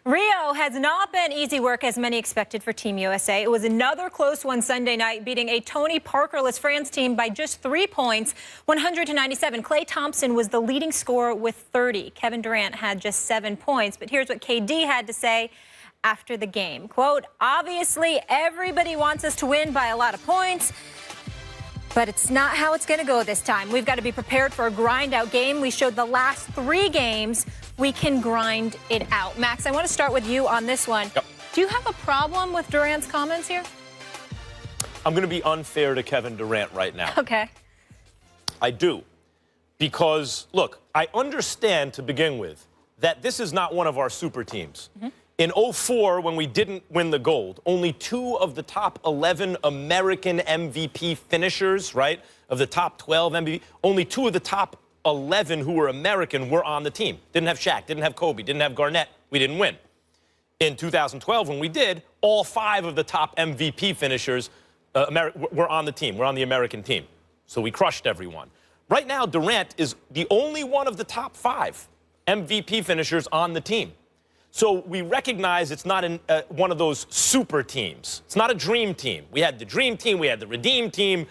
Rio has not been easy work as many expected for Team USA. It was another close one Sunday night, beating a Tony Parkerless France team by just 3 points, 100-97. Klay Thompson was the leading scorer with 30. Kevin Durant had just 7 points. But here's what KD had to say after the game. Quote, "Obviously, everybody wants us to win by a lot of points, but it's not how it's going to go this time. We've got to be prepared for a grind-out game. We showed the last 3 games we can grind it out." Max, I want to start with you on this one. Yep. Do you have a problem with Durant's comments here? I'm going to be unfair to Kevin Durant right now. Okay. I do. Because, look, I understand to begin with that this is not one of our super teams. In 2004, when we didn't win the gold, only 2 of the top 11 American MVP finishers, right, of the top 12 MVP, only 2 of the top 11 who were American were on the team. Didn't have Shaq, didn't have Kobe, didn't have Garnett. We didn't win. In 2012, when we did, all 5 of the top MVP finishers were on the team. We're on the American team. So we crushed everyone. Right now, Durant is the only one of the top 5 MVP finishers on the team. So we recognize it's not one of those super teams. It's not a dream team. We had the dream team, we had the redeem team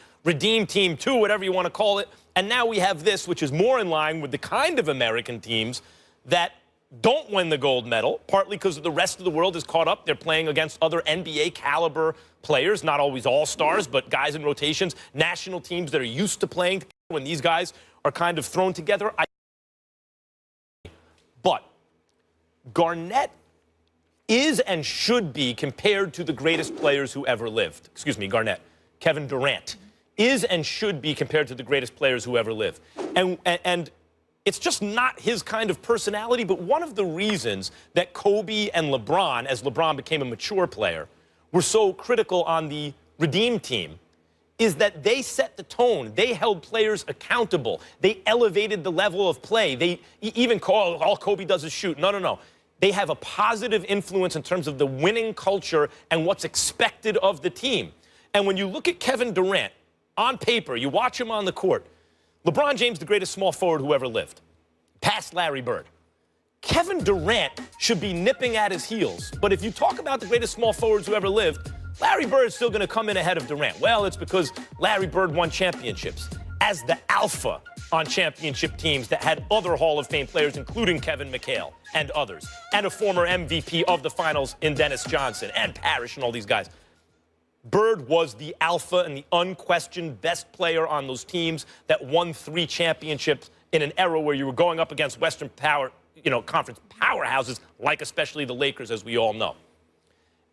2, whatever you want to call it. And now we have this, which is more in line with the kind of American teams that don't win the gold medal, partly because the rest of the world is caught up. They're playing against other NBA caliber players, not always all-stars, but guys in rotations, national teams that are used to playing together when these guys are kind of thrown together. But Garnett is and should be compared to the greatest players who ever lived. Excuse me, Garnett. Kevin Durant is and should be compared to the greatest players who ever lived. And it's just not his kind of personality, but one of the reasons that Kobe and LeBron, as LeBron became a mature player, were so critical on the Redeem team is that they set the tone. They held players accountable. They elevated the level of play. They even call all Kobe does is shoot. No. They have a positive influence in terms of the winning culture and what's expected of the team. And when you look at Kevin Durant, on paper, you watch him on the court, LeBron James, the greatest small forward who ever lived, past Larry Bird. Kevin Durant should be nipping at his heels. But if you talk about the greatest small forwards who ever lived, Larry Bird's still going to come in ahead of Durant. Well, it's because Larry Bird won championships as the alpha on championship teams that had other Hall of Fame players, including Kevin McHale and others, and a former MVP of the finals in Dennis Johnson and Parrish and all these guys. Bird was the alpha and the unquestioned best player on those teams that won 3 championships in an era where you were going up against Western Conference powerhouses, like especially the Lakers, as we all know.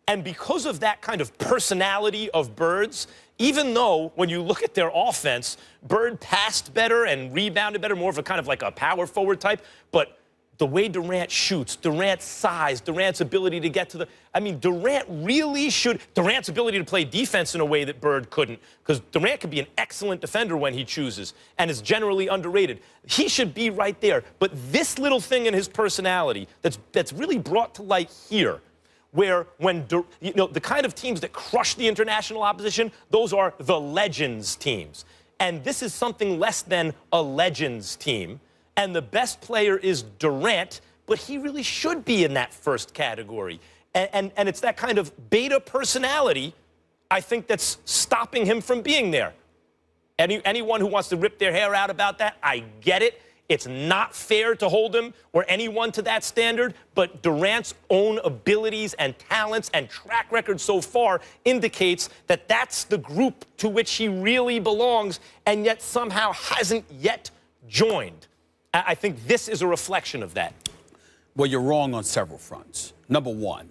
And because of that kind of personality of Bird's, even though when you look at their offense, Bird passed better and rebounded better, more of a kind of like a power forward type, but the way Durant shoots, Durant's size, Durant's ability to get to the... I mean, Durant's ability to play defense in a way that Bird couldn't, because Durant could be an excellent defender when he chooses and is generally underrated. He should be right there. But this little thing in his personality that's really brought to light here, where when, the kind of teams that crush the international opposition, those are the Legends teams. And this is something less than a Legends team. And the best player is Durant, but he really should be in that first category. And it's that kind of beta personality, I think, that's stopping him from being there. Anyone who wants to rip their hair out about that, I get it. It's not fair to hold him or anyone to that standard, but Durant's own abilities and talents and track record so far indicates that that's the group to which he really belongs and yet somehow hasn't yet joined. I think this is a reflection of that. Well, you're wrong on several fronts. Number one,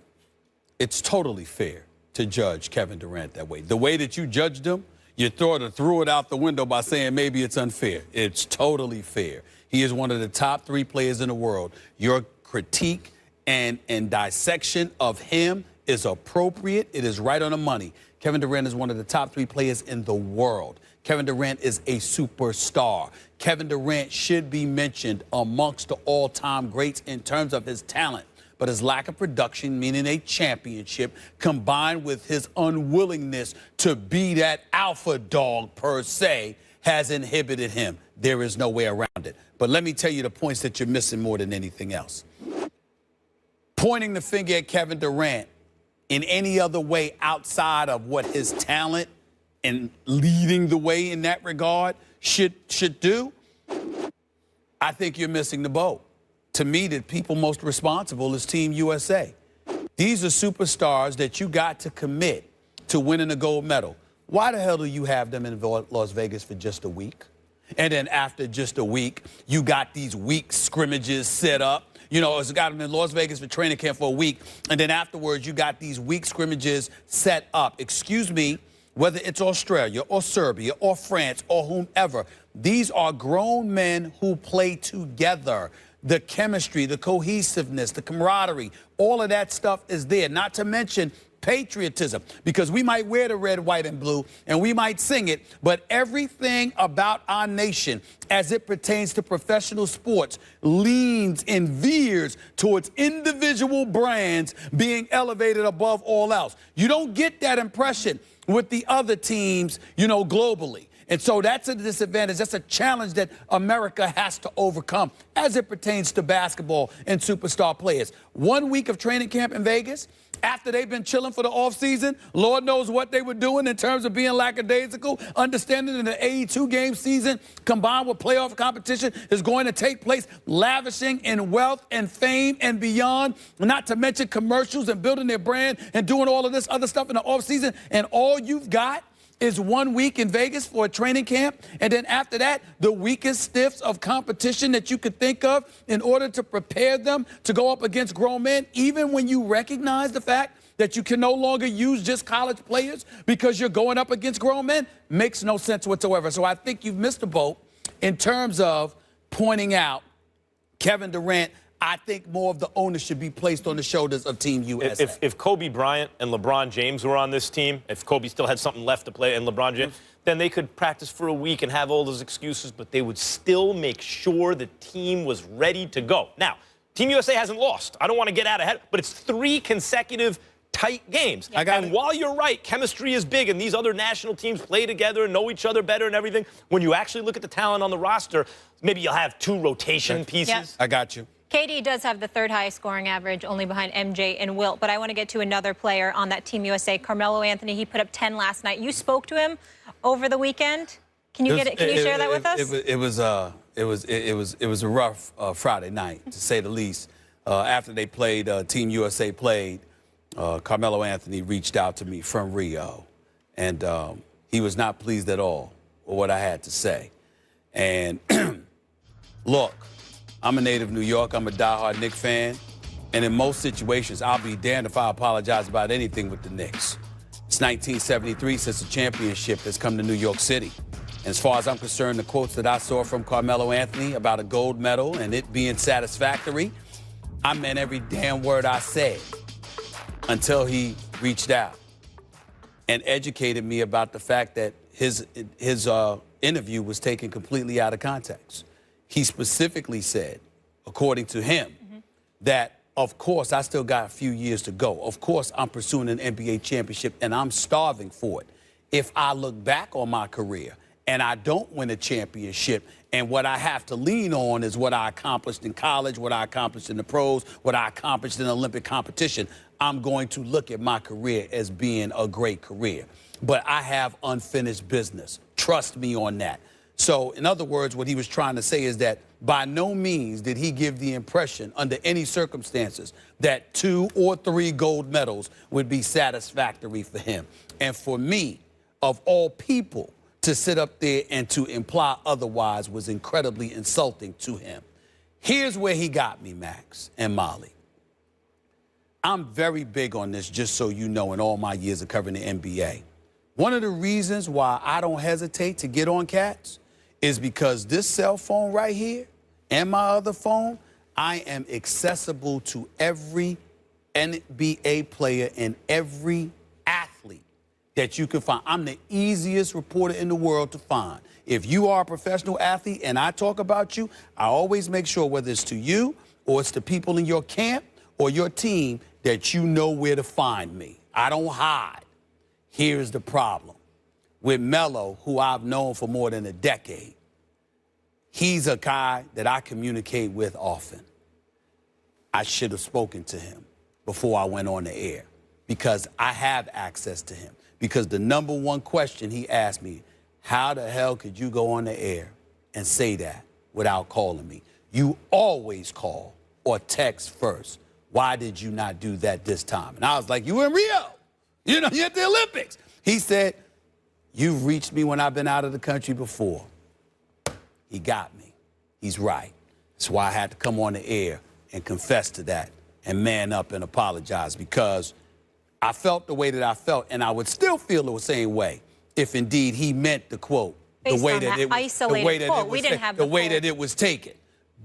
it's totally fair to judge Kevin Durant that way. The way that you judged him, you threw it out the window by saying maybe it's unfair. It's totally fair. He is one of the top 3 players in the world. Your critique and dissection of him is appropriate. It is right on the money. Kevin Durant is one of the top 3 players in the world. Kevin Durant is a superstar. Kevin Durant should be mentioned amongst the all-time greats in terms of his talent. But his lack of production, meaning a championship, combined with his unwillingness to be that alpha dog per se, has inhibited him. There is no way around it. But let me tell you the points that you're missing more than anything else. pointing the finger at Kevin Durant in any other way outside of what his talent and leading the way in that regard should do, I think you're missing the boat. To me, the people most responsible is Team USA. These are superstars that you got to commit to winning a gold medal. Why the hell do you have them in Las Vegas for just a week? And then after just a week, you got these week scrimmages set up. You know, it's got them in Las Vegas for training camp for a week. And then afterwards, you got these week scrimmages set up. Excuse me, whether it's Australia or Serbia or France or whomever, these are grown men who play together. The chemistry, the cohesiveness, the camaraderie, all of that stuff is there. Not to mention patriotism, because we might wear the red, white, and blue, and we might sing it, but everything about our nation as it pertains to professional sports leans and veers towards individual brands being elevated above all else. You don't get that impression with the other teams, you know, globally. And so that's a disadvantage. That's a challenge that America has to overcome as it pertains to basketball and superstar players. 1 week of training camp in Vegas, after they've been chilling for the offseason, Lord knows what they were doing in terms of being lackadaisical, understanding that the 82-game season combined with playoff competition is going to take place, lavishing in wealth and fame and beyond, not to mention commercials and building their brand and doing all of this other stuff in the offseason. And all you've got is 1 week in Vegas for a training camp, and then after that, the weakest stiffs of competition that you could think of in order to prepare them to go up against grown men, even when you recognize the fact that you can no longer use just college players because you're going up against grown men, makes no sense whatsoever. So I think you've missed the boat in terms of pointing out Kevin Durant. I think more of the onus should be placed on the shoulders of Team USA. If Kobe Bryant and LeBron James were on this team, if Kobe still had something left to play and LeBron James, then they could practice for a week and have all those excuses, but they would still make sure the team was ready to go. Now, Team USA hasn't lost. I don't want to get out ahead, but it's 3 consecutive tight games. And while you're right, chemistry is big, and these other national teams play together and know each other better and everything, when you actually look at the talent on the roster, maybe you'll have 2 rotation pieces. Yep. I got you. KD does have the 3rd highest scoring average, only behind MJ and Wilt. But I want to get to another player on that Team USA, Carmelo Anthony. He put up 10 last night. You spoke to him over the weekend. Can you share that with us? It was a rough Friday night, to say the least. After they played, Team USA played, Carmelo Anthony reached out to me from Rio, and he was not pleased at all with what I had to say. And look, I'm a native New York. I'm a diehard Knicks fan. And in most situations, I'll be damned if I apologize about anything with the Knicks. It's 1973 since the championship has come to New York City. And as far as I'm concerned, the quotes that I saw from Carmelo Anthony about a gold medal and it being satisfactory, I meant every damn word I said until he reached out and educated me about the fact that his interview was taken completely out of context. He specifically said, according to him, that, of course, I still got a few years to go. Of course, I'm pursuing an NBA championship, and I'm starving for it. If I look back on my career and I don't win a championship, and what I have to lean on is what I accomplished in college, what I accomplished in the pros, what I accomplished in Olympic competition, I'm going to look at my career as being a great career. But I have unfinished business. Trust me on that. So, in other words, what he was trying to say is that by no means did he give the impression, under any circumstances, that 2 or 3 gold medals would be satisfactory for him. And for me, of all people, to sit up there and to imply otherwise was incredibly insulting to him. Here's where he got me, Max and Molly. I'm very big on this, just so you know, in all my years of covering the NBA. One of the reasons why I don't hesitate to get on cats is because this cell phone right here and my other phone, I am accessible to every NBA player and every athlete that you can find. I'm the easiest reporter in the world to find. If you are a professional athlete and I talk about you, I always make sure, whether it's to you or it's to people in your camp or your team, that you know where to find me. I don't hide. Here's the problem. With Melo, who I've known for more than a decade, he's a guy that I communicate with often. I should have spoken to him. before I went on the air because I have access to him. Because the number one question he asked me, how the hell could you go on the air and say that without calling me? You always call or text first. Why did you not do that this time? And I was like, you in Rio. You know, you're at the Olympics. He said, you've reached me when I've been out of the country before. He got me. He's right. That's why I had to come on the air and confess to that and man up and apologize, because I felt the way that I felt, and I would still feel the same way if indeed he meant the quote the way that it was, the way that it was taken.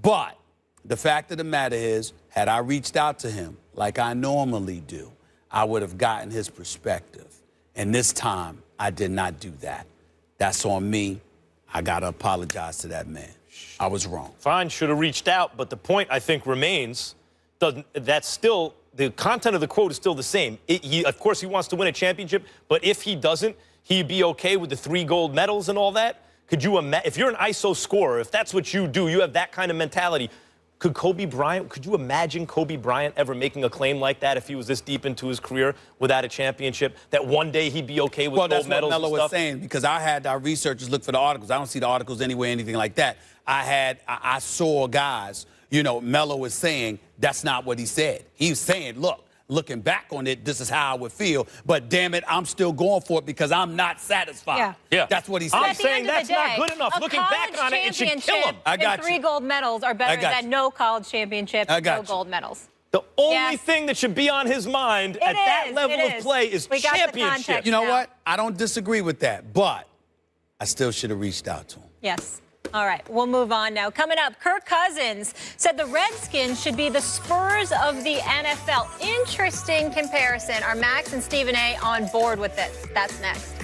But the fact of the matter is, had I reached out to him like I normally do, I would have gotten his perspective. And this time, I did not do that. That's on me. I got to apologize to that man. I was wrong. Fine, should have reached out, but the point, I think, remains, that's still, the content of the quote is still the same. Of course, he wants to win a championship, but if he doesn't, he'd be okay with the 3 gold medals and all that? Could you imagine, if you're an ISO scorer, if that's what you do, you have that kind of mentality, could you imagine Kobe Bryant ever making a claim like that if he was this deep into his career without a championship, that one day he'd be okay with gold medals and stuff? Well, that's what Melo was saying, because I had our researchers look for the articles. I don't see the articles anywhere, anything like that. I saw guys, you know, Melo was saying that's not what he said. He was saying, look, looking back on it, this is how I would feel, but damn it, I'm still going for it because I'm not satisfied. Yeah. That's what he said. I'm saying that's not good enough. Looking back on it, it should kill him. I got 3 gold medals are better than no college championship, no gold medals. The only thing that should be on his mind at that level of play is championship. You know what? I don't disagree with that, but I still should have reached out to him. Yes. All right, we'll move on now. Coming up, Kirk Cousins said the Redskins should be the Spurs of the NFL. Interesting comparison. Are Max and Stephen A on board with this? That's next.